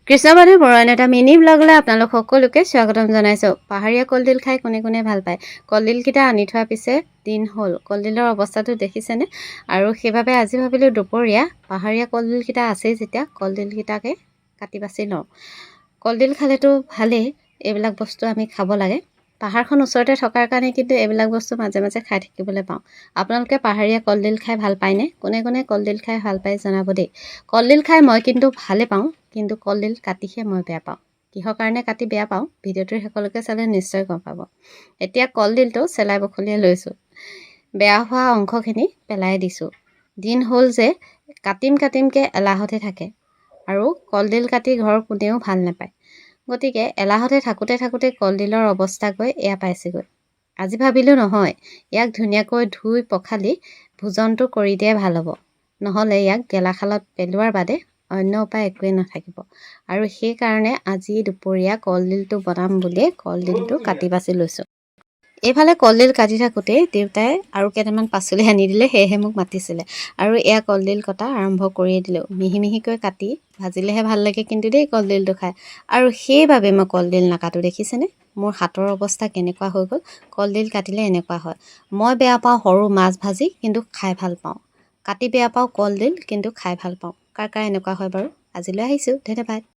কৃষ্ণবাধু বৰুৱান এটা মিনি ব্লগলৈ আপোনালোক সকলোকে স্বাগতম জনাইছোঁ। পাহাৰীয়া কলডিল খাই কোনে কোনে ভাল পায়। কলডিলকেইটা আনি থোৱাৰ পিছে দিন হ'ল। কলডিলৰ অৱস্থাটো দেখিছেনে? আৰু সেইবাবে আজি ভাবিলোঁ দুপৰীয়া পাহাৰীয়া কলডিলকেইটা আছেই যেতিয়া কলডিলকেইটাকে কাটি বাছি লওঁ। কলডিল খালেতো ভালেই, এইবিলাক বস্তু আমি খাব লাগে। পাহাৰখন ওচৰতে থকাৰ কাৰণে কিন্তু এইবিলাক বস্তু মাজে মাজে খাই থাকিবলৈ পাওঁ। আপোনালোকে পাহাৰীয়া কলডিল খাই ভাল পায়নে? কোনে কোনে কলডিল খাই ভাল পায় জনাব দেই। কলডিল খাই মই কিন্তু ভালে পাওঁ, কিন্তু কলডিল কাটিহে মই বেয়া পাওঁ। কিহৰ কাৰণে কাটি বেয়া পাওঁ ভিডিঅ'টো সকলোকে চালে নিশ্চয় গম পাব। এতিয়া কলডিলটো চেলাই বখলিয়াই লৈছোঁ। বেয়া হোৱা অংশখিনি পেলাই দিছোঁ। দিন হ'ল যে কাটিমকৈ এলাহতে থাকে, আৰু কলডিল কাটি ঘৰৰ কোনেও ভাল নাপায়। গতিকে এলাহতে থাকোঁতে কলডিলৰ অৱস্থা গৈ এয়া পাইছেগৈ। আজি ভাবিলোঁ নহয়, ইয়াক ধুনীয়াকৈ ধুই পখালি ভোজনটো কৰি দিয়াই ভাল হ'ব। নহ'লে ইয়াক গেলাখালত পেলোৱাৰ বাদে অন্য উপায় একোৱেই নাথাকিব। আৰু সেইকাৰণে আজি দুপৰীয়া কলডিলটো বনাম বুলিয়ে কলডিলটো কাটি বাছি লৈছোঁ। এইফালে কলডিল কাটি থাকোঁতেই দেউতাই আৰু কেইটামান পাচলি আনি দিলে, সেয়েহে মোক মাতিছিলে। আৰু এয়া কলডিল কটা আৰম্ভ কৰিয়ে দিলোঁ। মিহি মিহিকৈ কাটি ভাজিলেহে ভাল লাগে কিন্তু দেই কলডিলটো খাই। আৰু সেইবাবে মই কলডিল নাকাটোঁ, দেখিছেনে? মোৰ হাতৰ অৱস্থা কেনেকুৱা হৈ গ'ল। কলডিল কাটিলে এনেকুৱা হয়। মই বেয়া পাওঁ সৰু মাছ ভাজি, কিন্তু খাই ভাল পাওঁ। কাটি বেয়া পাওঁ কলডিল, কিন্তু খাই ভাল পাওঁ। কাৰ কাৰ এনেকুৱা হয় বাৰু? আজিলৈ আহিছোঁ, ধন্যবাদ।